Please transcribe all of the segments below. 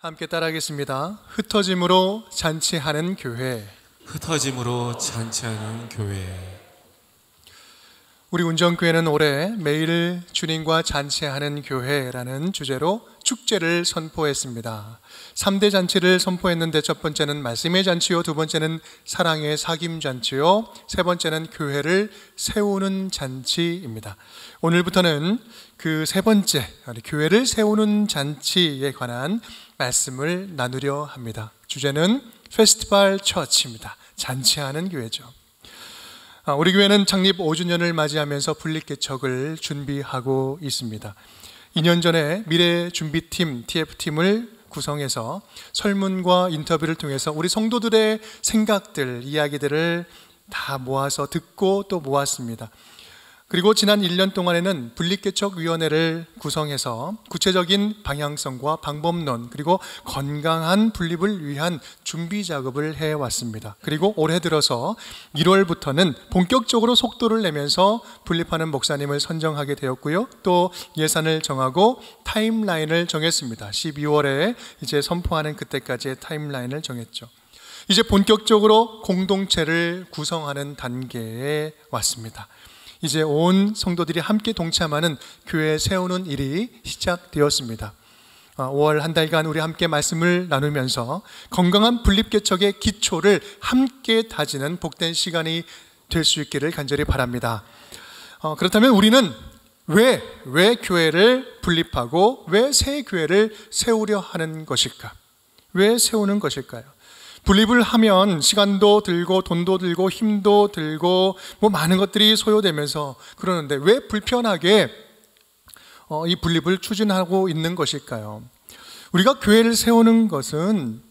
함께 따라하겠습니다. 흩어짐으로 잔치하는 교회. 흩어짐으로 잔치하는 교회. 우리 운정교회는 올해 매일 주님과 잔치하는 교회라는 주제로 축제를 선포했습니다. 3대 잔치를 선포했는데 첫 번째는 말씀의 잔치요, 두 번째는 사랑의 사귐 잔치요, 세 번째는 교회를 세우는 잔치입니다. 오늘부터는 그 세 번째, 교회를 세우는 잔치에 관한 말씀을 나누려 합니다. 주제는 페스티벌 처치입니다. 잔치하는 교회죠. 우리 교회는 창립 5주년을 맞이하면서 분립개척을 준비하고 있습니다. 2년 전에 미래준비팀, TF팀을 구성해서 설문과 인터뷰를 통해서 우리 성도들의 생각들, 이야기들을 다 모아서 듣고 또 모았습니다. 그리고 지난 1년 동안에는 분립개척위원회를 구성해서 구체적인 방향성과 방법론, 그리고 건강한 분립을 위한 준비 작업을 해왔습니다. 그리고 올해 들어서 1월부터는 본격적으로 속도를 내면서 분립하는 목사님을 선정하게 되었고요. 또 예산을 정하고 타임라인을 정했습니다. 12월에 이제 선포하는 그때까지의 타임라인을 정했죠. 이제 본격적으로 공동체를 구성하는 단계에 왔습니다. 이제 온 성도들이 함께 동참하는 교회 세우는 일이 시작되었습니다. 5월 한 달간 우리 함께 말씀을 나누면서 건강한 분립개척의 기초를 함께 다지는 복된 시간이 될 수 있기를 간절히 바랍니다. 그렇다면 우리는 왜 교회를 분립하고 왜 새 교회를 세우려 하는 것일까? 왜 세우는 것일까요? 분립을 하면 시간도 들고 돈도 들고 힘도 들고 많은 것들이 소요되면서 그러는데 왜 불편하게 이 분립을 추진하고 있는 것일까요? 우리가 교회를 세우는 것은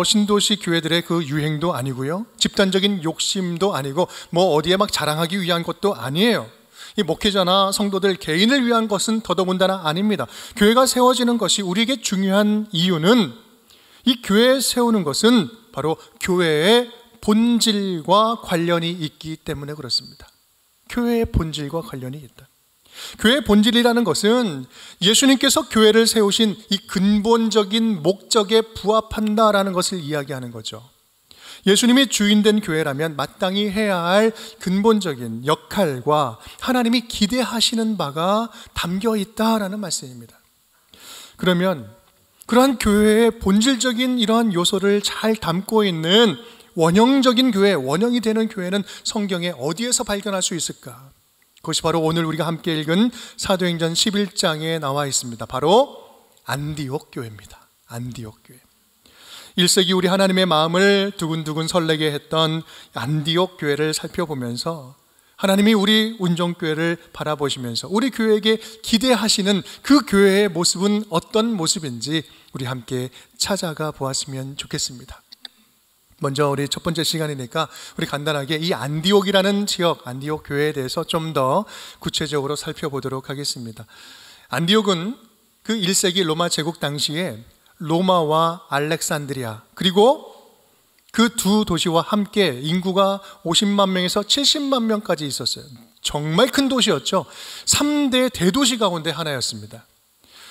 신도시 교회들의 그 유행도 아니고요, 집단적인 욕심도 아니고 어디에 막 자랑하기 위한 것도 아니에요. 이 목회자나 성도들 개인을 위한 것은 더더군다나 아닙니다. 교회가 세워지는 것이 우리에게 중요한 이유는, 이 교회 세우는 것은 바로 교회의 본질과 관련이 있기 때문에 그렇습니다. 교회의 본질과 관련이 있다. 교회의 본질이라는 것은 예수님께서 교회를 세우신 이 근본적인 목적에 부합한다라는 것을 이야기하는 거죠. 예수님이 주인된 교회라면 마땅히 해야 할 근본적인 역할과 하나님이 기대하시는 바가 담겨 있다라는 말씀입니다. 그러면 그러한 교회의 본질적인 이러한 요소를 잘 담고 있는 원형적인 교회, 원형이 되는 교회는 성경에 어디에서 발견할 수 있을까? 그것이 바로 오늘 우리가 함께 읽은 사도행전 11장에 나와 있습니다. 바로 안디옥 교회입니다. 안디옥 교회. 1세기 우리 하나님의 마음을 두근두근 설레게 했던 안디옥 교회를 살펴보면서 하나님이 우리 운정교회를 바라보시면서 우리 교회에게 기대하시는 그 교회의 모습은 어떤 모습인지 우리 함께 찾아가 보았으면 좋겠습니다. 먼저 우리 첫 번째 시간이니까 우리 간단하게 이 안디옥이라는 지역, 안디옥 교회에 대해서 좀 더 구체적으로 살펴보도록 하겠습니다. 안디옥은 그 1세기 로마 제국 당시에 로마와 알렉산드리아, 그리고 그 두 도시와 함께 인구가 50만 명에서 70만 명까지 있었어요. 정말 큰 도시였죠. 3대 대도시 가운데 하나였습니다.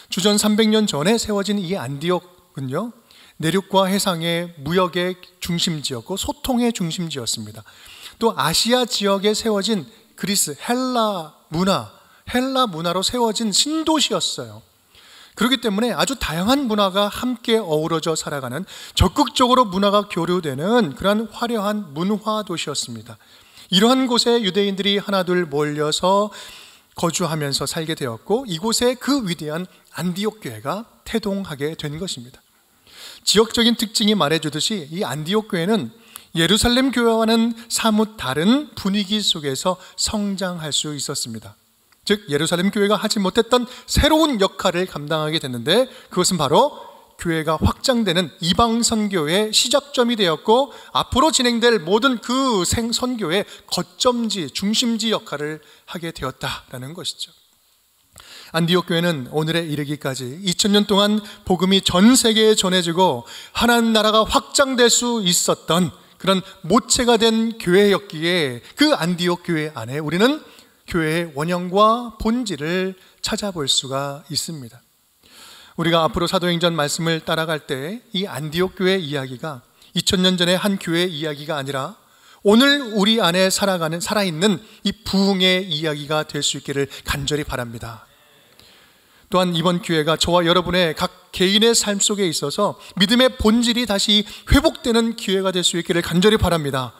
주전 300년 전에 세워진 이 안디옥은요, 내륙과 해상의 무역의 중심지였고 소통의 중심지였습니다. 또 아시아 지역에 세워진 그리스, 헬라 문화로 세워진 신도시였어요. 그렇기 때문에 아주 다양한 문화가 함께 어우러져 살아가는, 적극적으로 문화가 교류되는 그러한 화려한 문화 도시였습니다. 이러한 곳에 유대인들이 하나둘 몰려서 거주하면서 살게 되었고, 이곳에 그 위대한 안디옥 교회가 태동하게 된 것입니다. 지역적인 특징이 말해주듯이 이 안디옥 교회는 예루살렘 교회와는 사뭇 다른 분위기 속에서 성장할 수 있었습니다. 즉 예루살렘 교회가 하지 못했던 새로운 역할을 감당하게 됐는데, 그것은 바로 교회가 확장되는 이방 선교의 시작점이 되었고, 앞으로 진행될 모든 그 선교의 거점지, 중심지 역할을 하게 되었다라는 것이죠. 안디옥 교회는 오늘에 이르기까지 2000년 동안 복음이 전 세계에 전해지고 하나님 나라가 확장될 수 있었던 그런 모체가 된 교회였기에, 그 안디옥 교회 안에 우리는 교회의 원형과 본질을 찾아볼 수가 있습니다. 우리가 앞으로 사도행전 말씀을 따라갈 때 이 안디옥 교회 이야기가 2000년 전의 한 교회 이야기가 아니라 오늘 우리 안에 살아있는 이 부흥의 이야기가 될 수 있기를 간절히 바랍니다. 또한 이번 기회가 저와 여러분의 각 개인의 삶 속에 있어서 믿음의 본질이 다시 회복되는 기회가 될 수 있기를 간절히 바랍니다.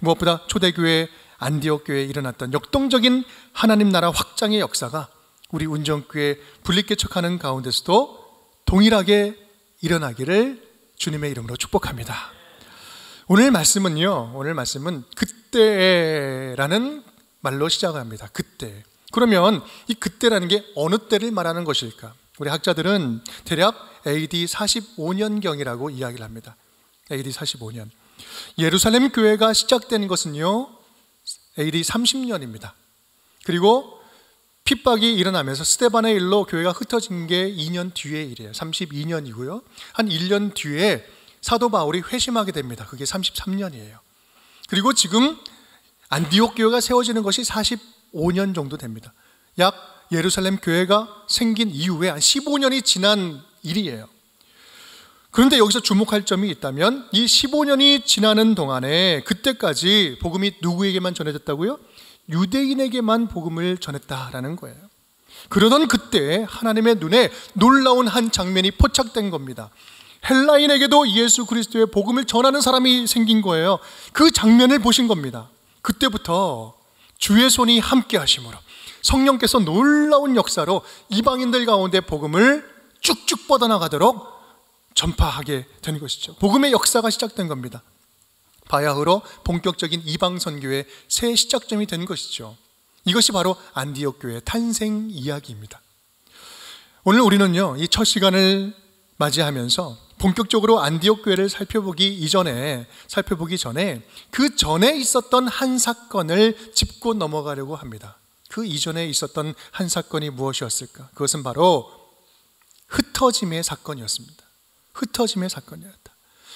무엇보다 초대교회 안디옥 교회에 일어났던 역동적인 하나님 나라 확장의 역사가 우리 운정교회 분립개척하는 가운데서도 동일하게 일어나기를 주님의 이름으로 축복합니다. 오늘 말씀은 그때라는 말로 시작합니다. 그때. 그러면 이 그때라는 게 어느 때를 말하는 것일까? 우리 학자들은 대략 AD 45년경이라고 이야기를 합니다. AD 45년. 예루살렘 교회가 시작된 것은요, AD 30년입니다. 그리고 핍박이 일어나면서 스데반의 일로 교회가 흩어진 게 2년 뒤의 일이에요. 32년이고요. 한 1년 뒤에 사도 바울이 회심하게 됩니다. 그게 33년이에요. 그리고 지금 안디옥 교회가 세워지는 것이 45년 정도 됩니다. 약 예루살렘 교회가 생긴 이후에 한 15년이 지난 일이에요. 그런데 여기서 주목할 점이 있다면 이 15년이 지나는 동안에 그때까지 복음이 누구에게만 전해졌다고요? 유대인에게만 복음을 전했다라는 거예요. 그러던 그때 하나님의 눈에 놀라운 한 장면이 포착된 겁니다. 헬라인에게도 예수 그리스도의 복음을 전하는 사람이 생긴 거예요. 그 장면을 보신 겁니다. 그때부터 주의 손이 함께 하심으로 성령께서 놀라운 역사로 이방인들 가운데 복음을 쭉쭉 뻗어나가도록 전파하게 된 것이죠. 복음의 역사가 시작된 겁니다. 바야흐로 본격적인 이방 선교의 새 시작점이 된 것이죠. 이것이 바로 안디옥 교회의 탄생 이야기입니다. 오늘 우리는요, 이 첫 시간을 맞이하면서 본격적으로 안디옥 교회를 살펴보기 전에 그 전에 있었던 한 사건을 짚고 넘어가려고 합니다. 그 이전에 있었던 한 사건이 무엇이었을까? 그것은 바로 흩어짐의 사건이었습니다. 흩어짐의 사건이었다.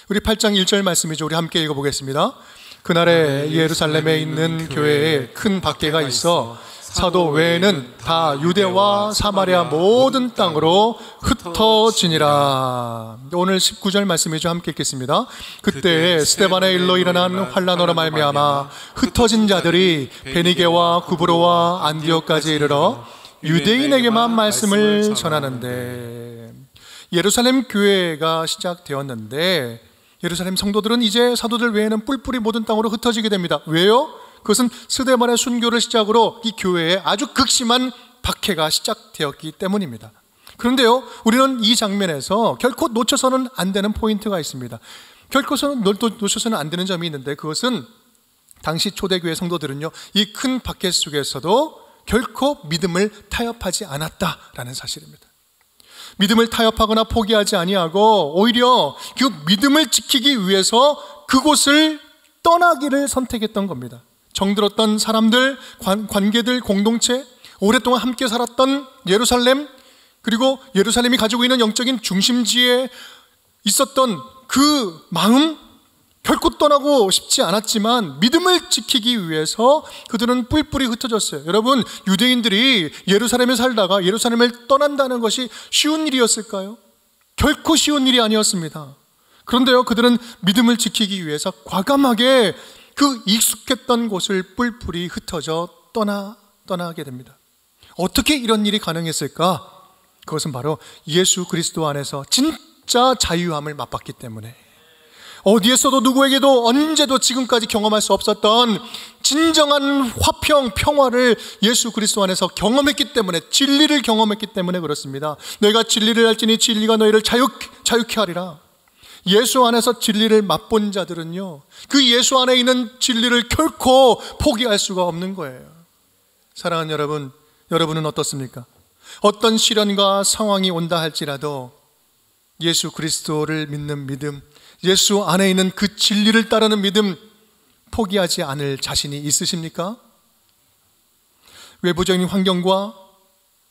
우리 8장 1절 말씀이죠. 우리 함께 읽어보겠습니다. 그날에 예루살렘에 있는 교회에 큰 박해가 있어 사도 외에는 다 유대와 사마리아 모든 땅으로 흩어지니라. 오늘 19절 말씀이죠. 함께 읽겠습니다. 그때 스데반의 일로 일어난 환난으로 말미암아 흩어진 자들이 베니게와 구브로와 안디옥까지 이르러 유대인에게만 말씀을 전하는데, 예루살렘 교회가 시작되었는데 예루살렘 성도들은 이제 사도들 외에는 뿔뿔이 모든 땅으로 흩어지게 됩니다. 왜요? 그것은 스데반의 순교를 시작으로 이 교회에 아주 극심한 박해가 시작되었기 때문입니다. 그런데요, 우리는 이 장면에서 결코 놓쳐서는 안 되는 포인트가 있습니다. 결코 놓쳐서는 안 되는 점이 있는데, 그것은 당시 초대교회 성도들은요, 이 큰 박해 속에서도 결코 믿음을 타협하지 않았다라는 사실입니다. 믿음을 타협하거나 포기하지 아니하고 오히려 그 믿음을 지키기 위해서 그곳을 떠나기를 선택했던 겁니다. 정들었던 사람들, 관계들, 공동체, 오랫동안 함께 살았던 예루살렘, 그리고 예루살렘이 가지고 있는 영적인 중심지에 있었던 그 마음, 결코 떠나고 싶지 않았지만 믿음을 지키기 위해서 그들은 뿔뿔이 흩어졌어요. 여러분, 유대인들이 예루살렘에 살다가 예루살렘을 떠난다는 것이 쉬운 일이었을까요? 결코 쉬운 일이 아니었습니다. 그런데요, 그들은 믿음을 지키기 위해서 과감하게 그 익숙했던 곳을 뿔뿔이 흩어져 떠나게 됩니다. 어떻게 이런 일이 가능했을까? 그것은 바로 예수 그리스도 안에서 진짜 자유함을 맛봤기 때문에, 어디에서도 누구에게도 언제도 지금까지 경험할 수 없었던 진정한 화평, 평화를 예수 그리스도 안에서 경험했기 때문에, 진리를 경험했기 때문에 그렇습니다. 너희가 진리를 알지니 진리가 너희를 자유케 하리라. 예수 안에서 진리를 맛본 자들은요, 그 예수 안에 있는 진리를 결코 포기할 수가 없는 거예요. 사랑하는 여러분, 여러분은 어떻습니까? 어떤 시련과 상황이 온다 할지라도 예수 그리스도를 믿는 믿음, 예수 안에 있는 그 진리를 따르는 믿음, 포기하지 않을 자신이 있으십니까? 외부적인 환경과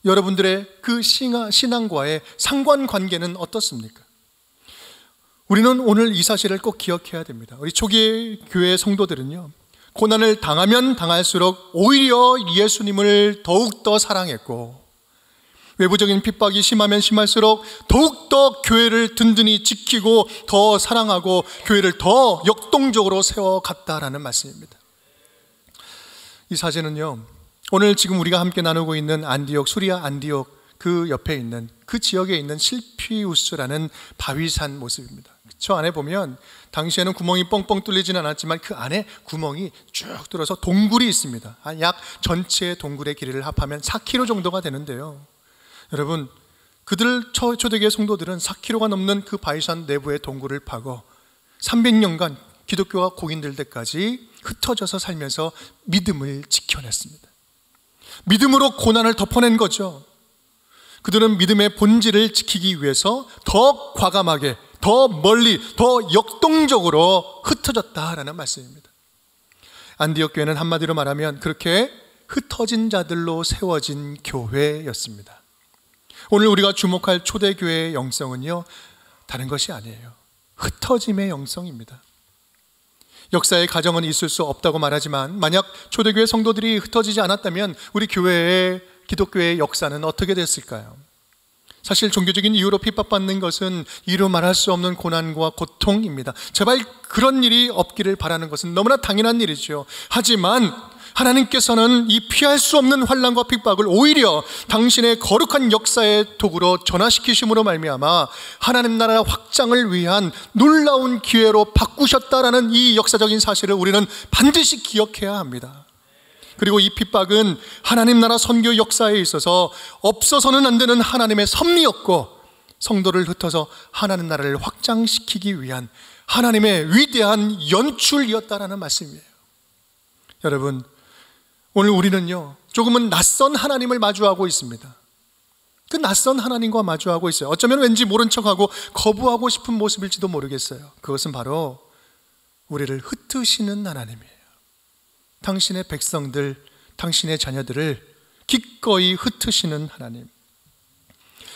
여러분들의 그 신앙과의 상관관계는 어떻습니까? 우리는 오늘 이 사실을 꼭 기억해야 됩니다. 우리 초기 교회 성도들은요, 고난을 당하면 당할수록 오히려 예수님을 더욱더 사랑했고, 외부적인 핍박이 심하면 심할수록 더욱더 교회를 든든히 지키고 더 사랑하고 교회를 더 역동적으로 세워갔다라는 말씀입니다. 이 사진은요, 오늘 지금 우리가 함께 나누고 있는 안디옥, 수리아 안디옥 그 옆에 있는 그 지역에 있는 실피우스라는 바위산 모습입니다. 저 안에 보면 당시에는 구멍이 뻥뻥 뚫리지는 않았지만 그 안에 구멍이 쭉 뚫어서 동굴이 있습니다. 약 전체 동굴의 길이를 합하면 4km 정도가 되는데요. 여러분, 그들 초대교회 성도들은 4km가 넘는 그 바위산 내부의 동굴을 파고 300년간 기독교가 고인될 때까지 흩어져서 살면서 믿음을 지켜냈습니다. 믿음으로 고난을 덮어낸 거죠. 그들은 믿음의 본질을 지키기 위해서 더 과감하게, 더 멀리, 더 역동적으로 흩어졌다라는 말씀입니다. 안디옥 교회는 한마디로 말하면 그렇게 흩어진 자들로 세워진 교회였습니다. 오늘 우리가 주목할 초대교회의 영성은요, 다른 것이 아니에요. 흩어짐의 영성입니다. 역사의 가정은 있을 수 없다고 말하지만 만약 초대교회 성도들이 흩어지지 않았다면 우리 교회의 기독교의 역사는 어떻게 됐을까요? 사실 종교적인 이유로 핍박받는 것은 이루 말할 수 없는 고난과 고통입니다. 제발 그런 일이 없기를 바라는 것은 너무나 당연한 일이죠. 하지만 하나님께서는 이 피할 수 없는 환난과 핍박을 오히려 당신의 거룩한 역사의 도구로 전화시키심으로 말미암아 하나님 나라 확장을 위한 놀라운 기회로 바꾸셨다라는 이 역사적인 사실을 우리는 반드시 기억해야 합니다. 그리고 이 핍박은 하나님 나라 선교 역사에 있어서 없어서는 안 되는 하나님의 섭리였고 성도를 흩어서 하나님 나라를 확장시키기 위한 하나님의 위대한 연출이었다라는 말씀이에요. 여러분, 오늘 우리는요, 조금은 낯선 하나님을 마주하고 있습니다. 그 낯선 하나님과 마주하고 있어요. 어쩌면 왠지 모른 척하고 거부하고 싶은 모습일지도 모르겠어요. 그것은 바로 우리를 흩으시는 하나님이에요. 당신의 백성들, 당신의 자녀들을 기꺼이 흩으시는 하나님.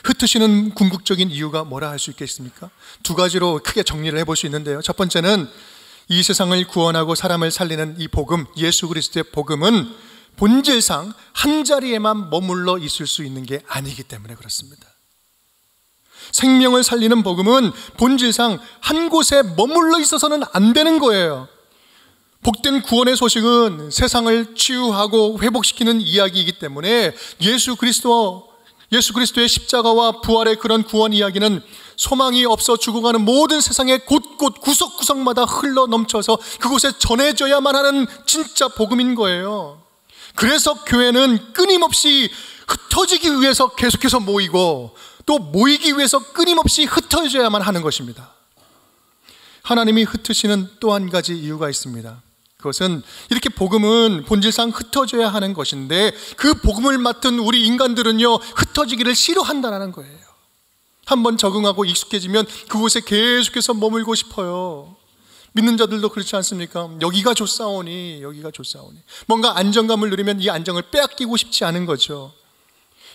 흩으시는 궁극적인 이유가 뭐라 할 수 있겠습니까? 두 가지로 크게 정리를 해볼 수 있는데요. 첫 번째는 이 세상을 구원하고 사람을 살리는 이 복음, 예수 그리스도의 복음은 본질상 한 자리에만 머물러 있을 수 있는 게 아니기 때문에 그렇습니다. 생명을 살리는 복음은 본질상 한 곳에 머물러 있어서는 안 되는 거예요. 복된 구원의 소식은 세상을 치유하고 회복시키는 이야기이기 때문에 예수 그리스도의 십자가와 부활의 그런 구원 이야기는 소망이 없어 죽어가는 모든 세상의 곳곳 구석구석마다 흘러 넘쳐서 그곳에 전해져야만 하는 진짜 복음인 거예요. 그래서 교회는 끊임없이 흩어지기 위해서 계속해서 모이고 또 모이기 위해서 끊임없이 흩어져야만 하는 것입니다. 하나님이 흩으시는 또 한 가지 이유가 있습니다. 그것은 이렇게 복음은 본질상 흩어져야 하는 것인데 그 복음을 맡은 우리 인간들은요, 흩어지기를 싫어한다는 거예요. 한번 적응하고 익숙해지면 그곳에 계속해서 머물고 싶어요. 믿는 자들도 그렇지 않습니까? 여기가 좋사오니 뭔가 안정감을 누리면 이 안정을 빼앗기고 싶지 않은 거죠.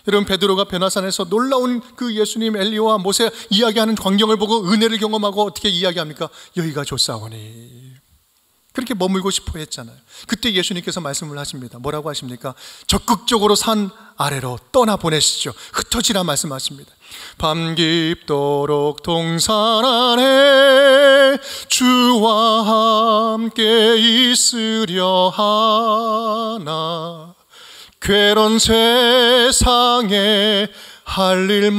여러분, 베드로가 변화산에서 놀라운 그 예수님, 엘리야와 모세 이야기하는 광경을 보고 은혜를 경험하고 어떻게 이야기합니까? 여기가 좋사오니, 그렇게 머물고 싶어 했잖아요. 그때 예수님께서 말씀을 하십니다. 뭐라고 하십니까? 적극적으로 산 아래로 떠나보내시죠. 흩어지라 말씀하십니다. 밤 깊도록 동산 안에 주와 함께 있으려 하나, 괴로운 세상에 할 일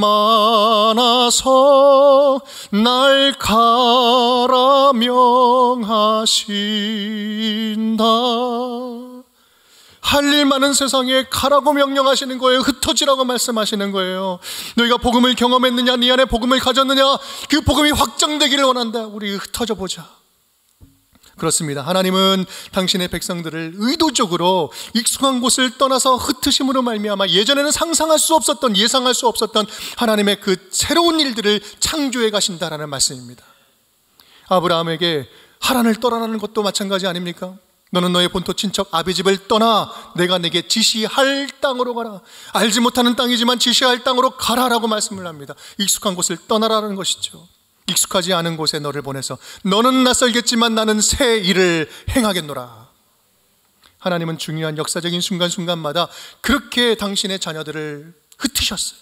많아서 날 가라 명하신다. 할 일 많은 세상에 가라고 명령하시는 거예요. 흩어지라고 말씀하시는 거예요. 너희가 복음을 경험했느냐, 네 안에 복음을 가졌느냐, 그 복음이 확장되기를 원한다. 우리 흩어져 보자. 그렇습니다. 하나님은 당신의 백성들을 의도적으로 익숙한 곳을 떠나서 흩으심으로 말미암아 예전에는 상상할 수 없었던, 예상할 수 없었던 하나님의 그 새로운 일들을 창조해 가신다라는 말씀입니다. 아브라함에게 하란을 떠나라는 것도 마찬가지 아닙니까? 너는 너의 본토 친척 아비 집을 떠나 내가 내게 지시할 땅으로 가라. 알지 못하는 땅이지만 지시할 땅으로 가라라고 말씀을 합니다. 익숙한 곳을 떠나라는 것이죠. 익숙하지 않은 곳에 너를 보내서 너는 낯설겠지만 나는 새 일을 행하겠노라. 하나님은 중요한 역사적인 순간순간마다 그렇게 당신의 자녀들을 흩으셨어요.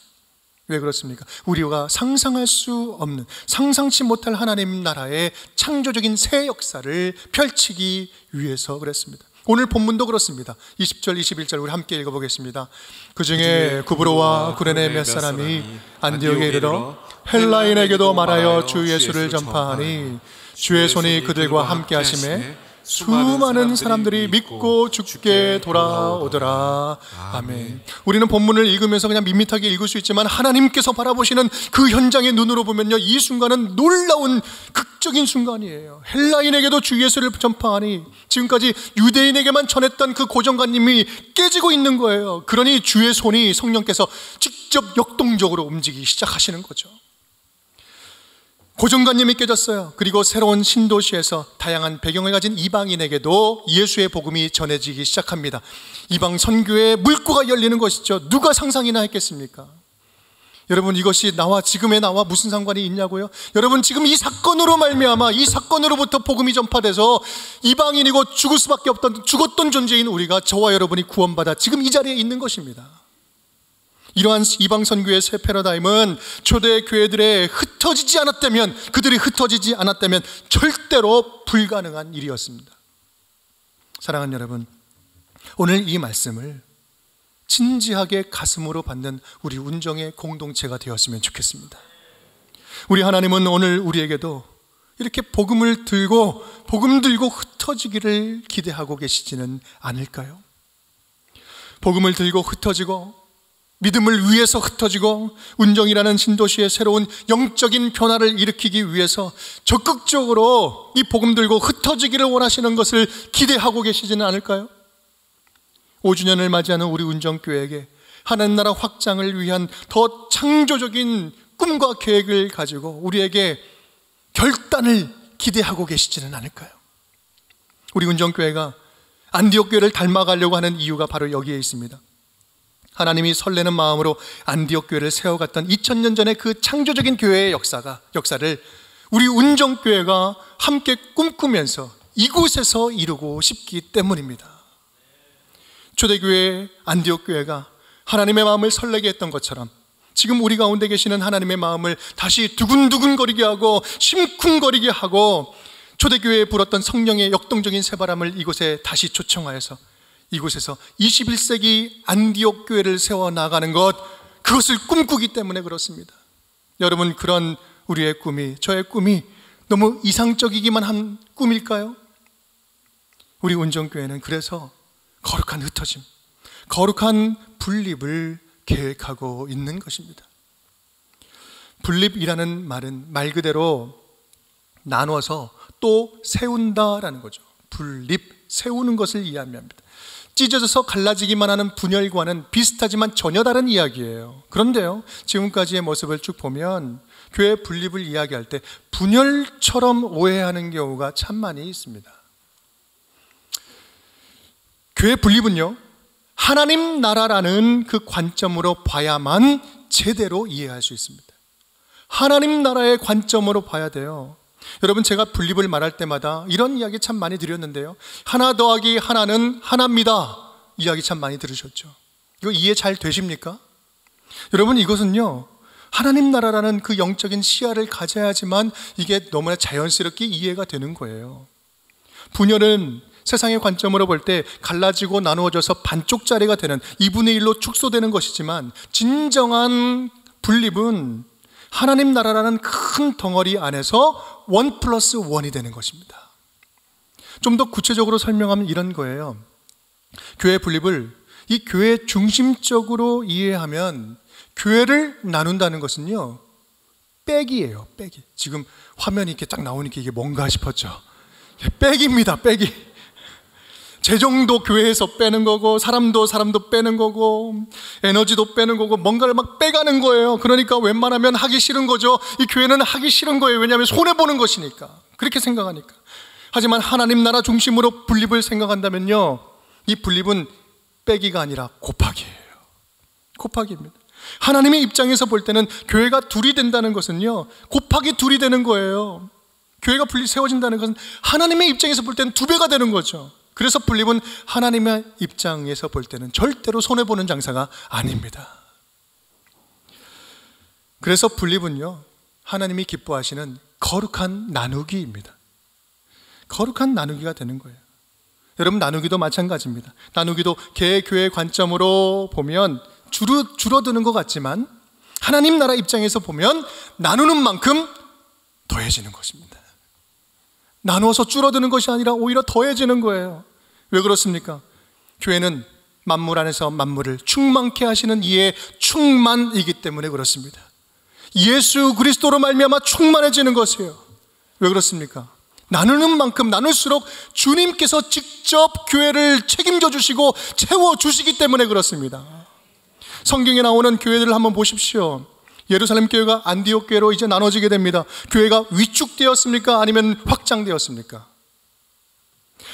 왜 그렇습니까? 우리가 상상할 수 없는, 상상치 못할 하나님 나라의 창조적인 새 역사를 펼치기 위해서 그랬습니다. 오늘 본문도 그렇습니다. 20절, 21절 우리 함께 읽어보겠습니다. 그 중에 구브로와 구레네 몇 사람이 안디옥에 이르러 헬라인에게도 말하여 주 예수를 전파하니 주의 손이 그들과 함께 하심에 수많은 사람들이 믿고 주께 돌아오더라. 아멘. 우리는 본문을 읽으면서 그냥 밋밋하게 읽을 수 있지만 하나님께서 바라보시는 그 현장의 눈으로 보면요, 이 순간은 놀라운 극적인 순간이에요. 헬라인에게도 주 예수를 전파하니 지금까지 유대인에게만 전했던 그 고정관념이 깨지고 있는 거예요. 그러니 주의 손이, 성령께서 직접 역동적으로 움직이기 시작하시는 거죠. 고정관념이 깨졌어요. 그리고 새로운 신도시에서 다양한 배경을 가진 이방인에게도 예수의 복음이 전해지기 시작합니다. 이방 선교의 물꼬가 열리는 것이죠. 누가 상상이나 했겠습니까? 여러분, 이것이 지금의 나와 무슨 상관이 있냐고요? 여러분, 지금 이 사건으로 말미암아, 이 사건으로부터 복음이 전파돼서 이방인이고 죽을 수밖에 없던, 죽었던 존재인 우리가, 저와 여러분이 구원받아 지금 이 자리에 있는 것입니다. 이러한 이방 선교의 새 패러다임은 초대 교회들의 그들이 흩어지지 않았다면 절대로 불가능한 일이었습니다. 사랑하는 여러분, 오늘 이 말씀을 진지하게 가슴으로 받는 우리 운정의 공동체가 되었으면 좋겠습니다. 우리 하나님은 오늘 우리에게도 이렇게 복음 들고 흩어지기를 기대하고 계시지는 않을까요? 복음을 들고 흩어지고 믿음을 위해서 흩어지고 운정이라는 신도시의 새로운 영적인 변화를 일으키기 위해서 적극적으로 이 복음 들고 흩어지기를 원하시는 것을 기대하고 계시지는 않을까요? 5주년을 맞이하는 우리 운정교회에게 하나님 나라 확장을 위한 더 창조적인 꿈과 계획을 가지고 우리에게 결단을 기대하고 계시지는 않을까요? 우리 운정교회가 안디옥 교회를 닮아가려고 하는 이유가 바로 여기에 있습니다. 하나님이 설레는 마음으로 안디옥 교회를 세워갔던 2000년 전의 그 창조적인 교회의 역사를 우리 운정교회가 함께 꿈꾸면서 이곳에서 이루고 싶기 때문입니다. 초대교회 안디옥 교회가 하나님의 마음을 설레게 했던 것처럼 지금 우리 가운데 계시는 하나님의 마음을 다시 두근두근거리게 하고 심쿵거리게 하고 초대교회에 불었던 성령의 역동적인 새바람을 이곳에 다시 초청하여서 이곳에서 21세기 안디옥 교회를 세워나가는 것, 그것을 꿈꾸기 때문에 그렇습니다. 여러분, 그런 우리의 꿈이, 저의 꿈이 너무 이상적이기만 한 꿈일까요? 우리 운정교회는 그래서 거룩한 흩어짐, 거룩한 분립을 계획하고 있는 것입니다. 분립이라는 말은 말 그대로 나눠서 또 세운다라는 거죠. 분립, 세우는 것을 이야기합니다. 찢어져서 갈라지기만 하는 분열과는 비슷하지만 전혀 다른 이야기예요. 그런데요, 지금까지의 모습을 쭉 보면 교회 분립을 이야기할 때 분열처럼 오해하는 경우가 참 많이 있습니다. 교회 분립은요, 하나님 나라라는 그 관점으로 봐야만 제대로 이해할 수 있습니다. 하나님 나라의 관점으로 봐야 돼요. 여러분, 제가 분립을 말할 때마다 이런 이야기 참 많이 드렸는데요, 하나 더하기 하나는 하나입니다 이야기 참 많이 들으셨죠? 이거 이해 잘 되십니까? 여러분, 이것은요, 하나님 나라라는 그 영적인 시야를 가져야지만 이게 너무나 자연스럽게 이해가 되는 거예요. 분열은 세상의 관점으로 볼 때 갈라지고 나누어져서 반쪽짜리가 되는 2분의 1로 축소되는 것이지만, 진정한 분립은 하나님 나라라는 큰 덩어리 안에서 1+1이 되는 것입니다. 좀 더 구체적으로 설명하면 이런 거예요. 교회 분립을 이 교회 중심적으로 이해하면, 교회를 나눈다는 것은요, 빼기예요. 빼기. 지금 화면이 이렇게 딱 나오니까 이게 뭔가 싶었죠. 빼기입니다. 빼기. 재정도 교회에서 빼는 거고, 사람도 빼는 거고, 에너지도 빼는 거고, 뭔가를 막 빼가는 거예요. 그러니까 웬만하면 하기 싫은 거죠. 이 교회는 하기 싫은 거예요. 왜냐하면 손해보는 것이니까. 그렇게 생각하니까. 하지만 하나님 나라 중심으로 분립을 생각한다면요, 이 분립은 빼기가 아니라 곱하기예요. 곱하기입니다. 하나님의 입장에서 볼 때는 교회가 둘이 된다는 것은요, 곱하기 둘이 되는 거예요. 교회가 분리 세워진다는 것은 하나님의 입장에서 볼 때는 2배가 되는 거죠. 그래서 분립은 하나님의 입장에서 볼 때는 절대로 손해보는 장사가 아닙니다. 그래서 분립은요, 하나님이 기뻐하시는 거룩한 나누기입니다. 거룩한 나누기가 되는 거예요. 여러분, 나누기도 마찬가지입니다. 나누기도 개교의 관점으로 보면 줄어드는 것 같지만 하나님 나라 입장에서 보면 나누는 만큼 더해지는 것입니다. 나누어서 줄어드는 것이 아니라 오히려 더해지는 거예요. 왜 그렇습니까? 교회는 만물 안에서 만물을 충만케 하시는 이의 충만이기 때문에 그렇습니다. 예수 그리스도로 말미암아 충만해지는 것이에요. 왜 그렇습니까? 나누는 만큼 나눌수록 주님께서 직접 교회를 책임져 주시고 채워주시기 때문에 그렇습니다. 성경에 나오는 교회들을 한번 보십시오. 예루살렘 교회가 안디옥 교회로 이제 나눠지게 됩니다. 교회가 위축되었습니까? 아니면 확장되었습니까?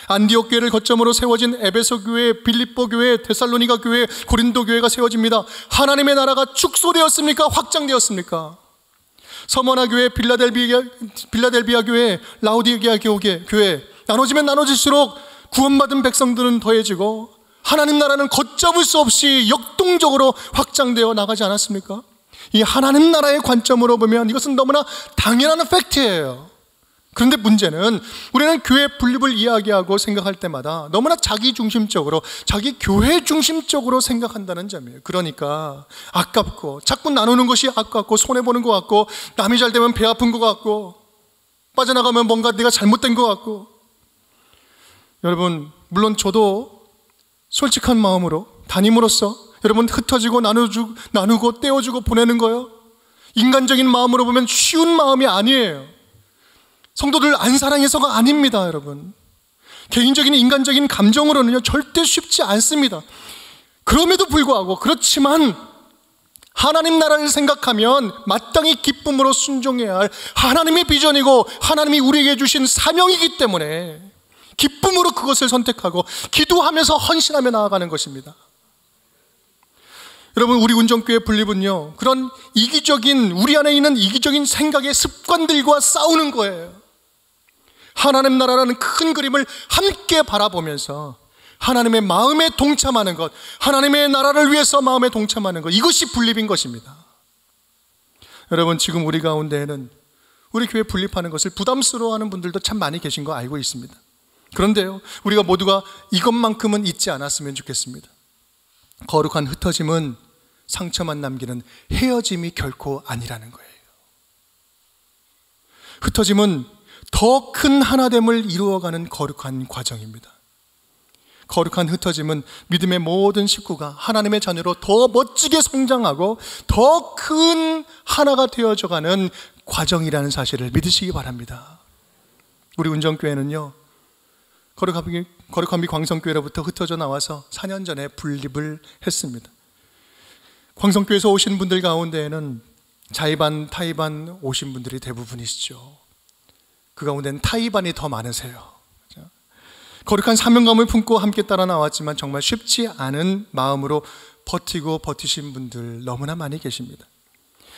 안디옥 교회를 거점으로 세워진 에베소 교회, 빌립보 교회, 데살로니가 교회, 고린도 교회가 세워집니다. 하나님의 나라가 축소되었습니까? 확장되었습니까? 서머나 교회, 빌라델비아 교회, 라우디게아 교회 나눠지면 나눠질수록 구원받은 백성들은 더해지고 하나님 나라는 걷잡을 수 없이 역동적으로 확장되어 나가지 않았습니까? 이 하나님 나라의 관점으로 보면 이것은 너무나 당연한 팩트예요. 그런데 문제는 우리는 교회 분립을 이야기하고 생각할 때마다 너무나 자기 중심적으로, 자기 교회 중심적으로 생각한다는 점이에요. 그러니까 아깝고, 자꾸 나누는 것이 아깝고, 손해보는 것 같고, 남이 잘 되면 배 아픈 것 같고, 빠져나가면 뭔가 내가 잘못된 것 같고. 여러분, 물론 저도 솔직한 마음으로 담임으로서 여러분 흩어지고 나누고 떼어주고 보내는 거요, 인간적인 마음으로 보면 쉬운 마음이 아니에요. 성도들 안 사랑해서가 아닙니다, 여러분. 개인적인 인간적인 감정으로는요 절대 쉽지 않습니다. 그럼에도 불구하고, 그렇지만 하나님 나라를 생각하면 마땅히 기쁨으로 순종해야 할 하나님의 비전이고 하나님이 우리에게 주신 사명이기 때문에 기쁨으로 그것을 선택하고 기도하면서 헌신하며 나아가는 것입니다. 여러분, 우리 운정교회 분립은요 그런 이기적인, 우리 안에 있는 이기적인 생각의 습관들과 싸우는 거예요. 하나님 나라라는 큰 그림을 함께 바라보면서 하나님의 마음에 동참하는 것, 하나님의 나라를 위해서 마음에 동참하는 것, 이것이 분립인 것입니다. 여러분, 지금 우리 가운데에는 우리 교회 분립하는 것을 부담스러워하는 분들도 참 많이 계신 거 알고 있습니다. 그런데요, 우리가 모두가 이것만큼은 잊지 않았으면 좋겠습니다. 거룩한 흩어짐은 상처만 남기는 헤어짐이 결코 아니라는 거예요. 흩어짐은 더 큰 하나됨을 이루어가는 거룩한 과정입니다. 거룩한 흩어짐은 믿음의 모든 식구가 하나님의 자녀로 더 멋지게 성장하고 더 큰 하나가 되어져가는 과정이라는 사실을 믿으시기 바랍니다. 우리 운정교회는요 거룩한비 광성교회로부터 흩어져 나와서 4년 전에 분립을 했습니다. 광성교회에서 오신 분들 가운데에는 자의반, 타의반 오신 분들이 대부분이시죠. 그 가운데는 타의반이 더 많으세요. 거룩한 사명감을 품고 함께 따라 나왔지만 정말 쉽지 않은 마음으로 버티신 분들 너무나 많이 계십니다.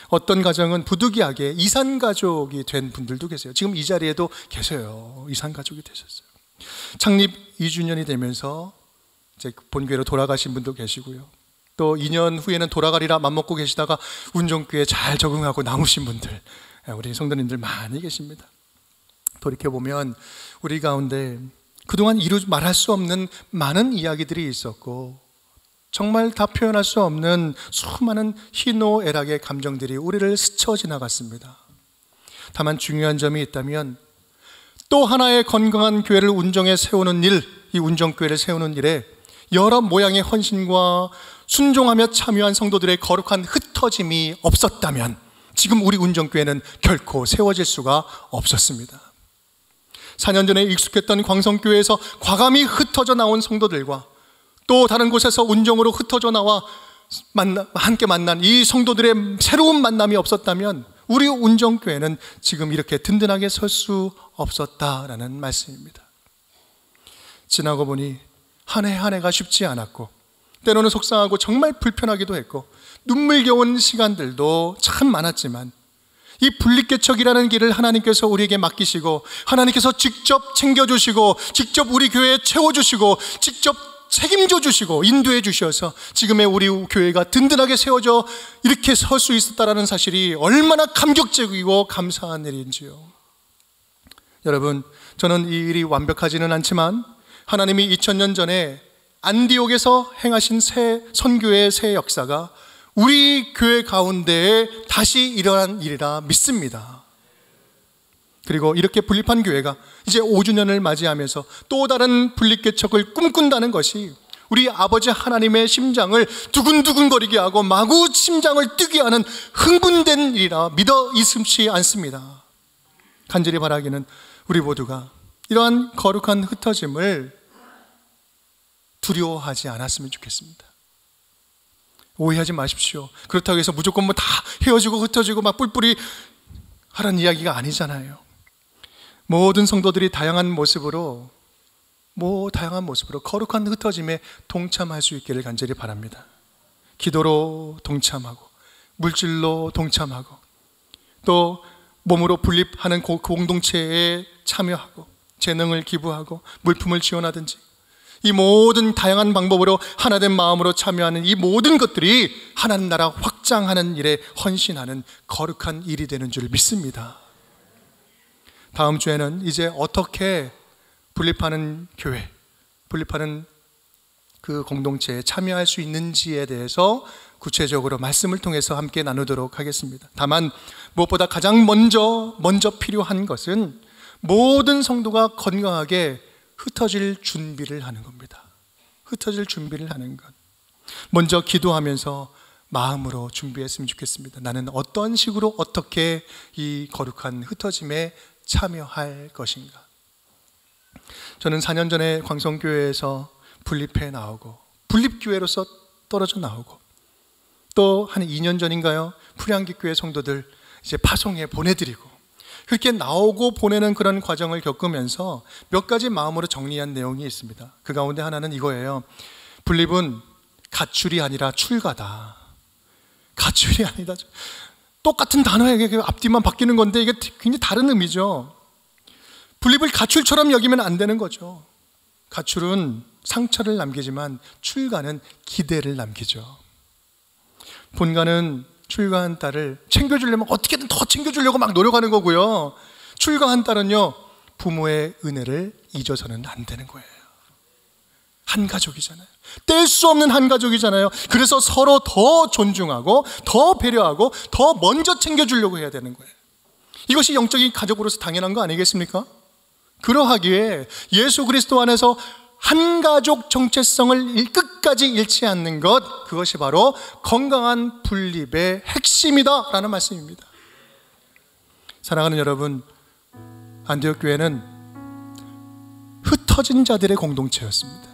어떤 가정은 부득이하게 이산가족이 된 분들도 계세요. 지금 이 자리에도 계세요. 이산가족이 되셨어요. 창립 2주년이 되면서 이제 본교회로 돌아가신 분도 계시고요. 또 2년 후에는 돌아가리라 맘먹고 계시다가 운정교회에 잘 적응하고 남으신 분들, 우리 성도님들 많이 계십니다. 돌이켜보면 우리 가운데 그동안 말할 수 없는 많은 이야기들이 있었고 정말 다 표현할 수 없는 수많은 희노애락의 감정들이 우리를 스쳐 지나갔습니다. 다만 중요한 점이 있다면 또 하나의 건강한 교회를 운정에 세우는 일, 이 운정교회를 세우는 일에 여러 모양의 헌신과 순종하며 참여한 성도들의 거룩한 흩어짐이 없었다면 지금 우리 운정교회는 결코 세워질 수가 없었습니다. 4년 전에 익숙했던 광성교회에서 과감히 흩어져 나온 성도들과 또 다른 곳에서 운정으로 흩어져 나와 함께 만난 이 성도들의 새로운 만남이 없었다면 우리 운정교회는 지금 이렇게 든든하게 설 수 없었다라는 말씀입니다. 지나고 보니 한 해 한 해가 쉽지 않았고 때로는 속상하고 정말 불편하기도 했고 눈물겨운 시간들도 참 많았지만 이 분립개척이라는 길을 하나님께서 우리에게 맡기시고 하나님께서 직접 챙겨주시고 직접 우리 교회에 채워주시고 직접 책임져 주시고 인도해 주셔서 지금의 우리 교회가 든든하게 세워져 이렇게 설 수 있었다라는 사실이 얼마나 감격적이고 감사한 일인지요. 여러분, 저는 이 일이 완벽하지는 않지만 하나님이 2000년 전에 안디옥에서 행하신 새 선교의 새 역사가 우리 교회 가운데에 다시 일어난 일이라 믿습니다. 그리고 이렇게 분립한 교회가 이제 5주년을 맞이하면서 또 다른 분립개척을 꿈꾼다는 것이 우리 아버지 하나님의 심장을 두근두근거리게 하고 마구 심장을 뛰게 하는 흥분된 일이라 믿어 의심치 않습니다. 간절히 바라기는 우리 모두가 이러한 거룩한 흩어짐을 두려워하지 않았으면 좋겠습니다. 오해하지 마십시오. 그렇다고 해서 무조건 뭐 다 헤어지고 흩어지고 막 뿔뿔이 하라는 이야기가 아니잖아요. 모든 성도들이 다양한 모습으로 거룩한 흩어짐에 동참할 수 있기를 간절히 바랍니다. 기도로 동참하고 물질로 동참하고 또 몸으로 분립하는 공동체에 참여하고 재능을 기부하고 물품을 지원하든지 이 모든 다양한 방법으로 하나된 마음으로 참여하는 이 모든 것들이 하나님 나라 확장하는 일에 헌신하는 거룩한 일이 되는 줄 믿습니다. 다음 주에는 이제 어떻게 분립하는 교회, 분립하는 그 공동체에 참여할 수 있는지에 대해서 구체적으로 말씀을 통해서 함께 나누도록 하겠습니다. 다만 무엇보다 가장 먼저 필요한 것은 모든 성도가 건강하게 흩어질 준비를 하는 겁니다. 흩어질 준비를 하는 것. 먼저 기도하면서 마음으로 준비했으면 좋겠습니다. 나는 어떤 식으로 어떻게 이 거룩한 흩어짐에 참여할 것인가. 저는 4년 전에 광성교회에서 분립해 나오고 분립교회로서 떨어져 나오고 또 한 2년 전인가요? 프리한기교회 성도들 이제 파송에 보내드리고 그렇게 나오고 보내는 그런 과정을 겪으면서 몇 가지 마음으로 정리한 내용이 있습니다. 그 가운데 하나는 이거예요. 분립은 가출이 아니라 출가다. 가출이 아니다. 똑같은 단어에 앞뒤만 바뀌는 건데 이게 굉장히 다른 의미죠. 분립을 가출처럼 여기면 안 되는 거죠. 가출은 상처를 남기지만 출가는 기대를 남기죠. 본가는 출가한 딸을 챙겨주려면 어떻게든 더 챙겨주려고 막 노력하는 거고요. 출가한 딸은요, 부모의 은혜를 잊어서는 안 되는 거예요. 한 가족이잖아요. 뗄 수 없는 한 가족이잖아요. 그래서 서로 더 존중하고 더 배려하고 더 먼저 챙겨주려고 해야 되는 거예요. 이것이 영적인 가족으로서 당연한 거 아니겠습니까? 그러하기에 예수 그리스도 안에서 한 가족 정체성을 끝까지 잃지 않는 것, 그것이 바로 건강한 분립의 핵심이다 라는 말씀입니다. 사랑하는 여러분, 안디옥 교회는 흩어진 자들의 공동체였습니다.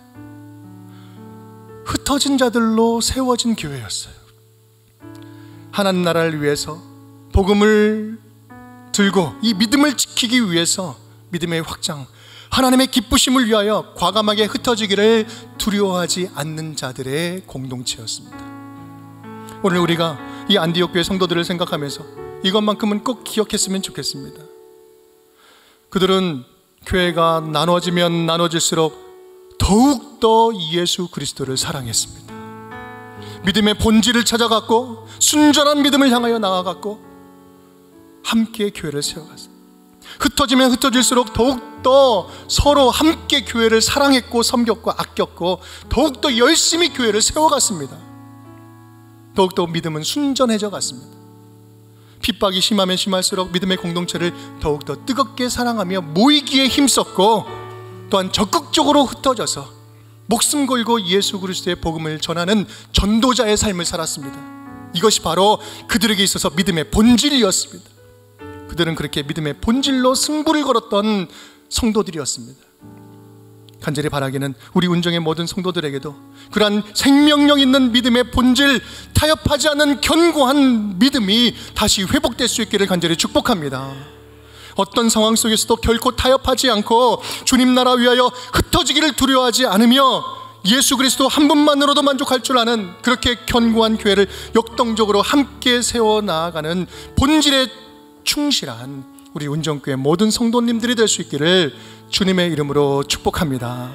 흩어진 자들로 세워진 교회였어요. 하나님 나라를 위해서 복음을 들고 이 믿음을 지키기 위해서 믿음의 확장, 하나님의 기쁘심을 위하여 과감하게 흩어지기를 두려워하지 않는 자들의 공동체였습니다. 오늘 우리가 이 안디옥 교회 성도들을 생각하면서 이것만큼은 꼭 기억했으면 좋겠습니다. 그들은 교회가 나눠지면 나눠질수록 더욱더 예수 그리스도를 사랑했습니다. 믿음의 본질을 찾아갔고 순전한 믿음을 향하여 나아갔고 함께 교회를 세워갔어요. 흩어지면 흩어질수록 더욱더 서로 함께 교회를 사랑했고 섬겼고 아꼈고 더욱더 열심히 교회를 세워갔습니다. 더욱더 믿음은 순전해져 갔습니다. 핍박이 심하면 심할수록 믿음의 공동체를 더욱더 뜨겁게 사랑하며 모이기에 힘썼고 또한 적극적으로 흩어져서 목숨 걸고 예수 그리스도의 복음을 전하는 전도자의 삶을 살았습니다. 이것이 바로 그들에게 있어서 믿음의 본질이었습니다. 그들은 그렇게 믿음의 본질로 승부를 걸었던 성도들이었습니다. 간절히 바라기는 우리 운정의 모든 성도들에게도 그러한 생명력 있는 믿음의 본질, 타협하지 않는 견고한 믿음이 다시 회복될 수 있기를 간절히 축복합니다. 어떤 상황 속에서도 결코 타협하지 않고 주님 나라 위하여 흩어지기를 두려워하지 않으며 예수 그리스도 한 분만으로도 만족할 줄 아는 그렇게 견고한 교회를 역동적으로 함께 세워나가는 본질에 충실한 우리 운정교회 모든 성도님들이 될 수 있기를 주님의 이름으로 축복합니다.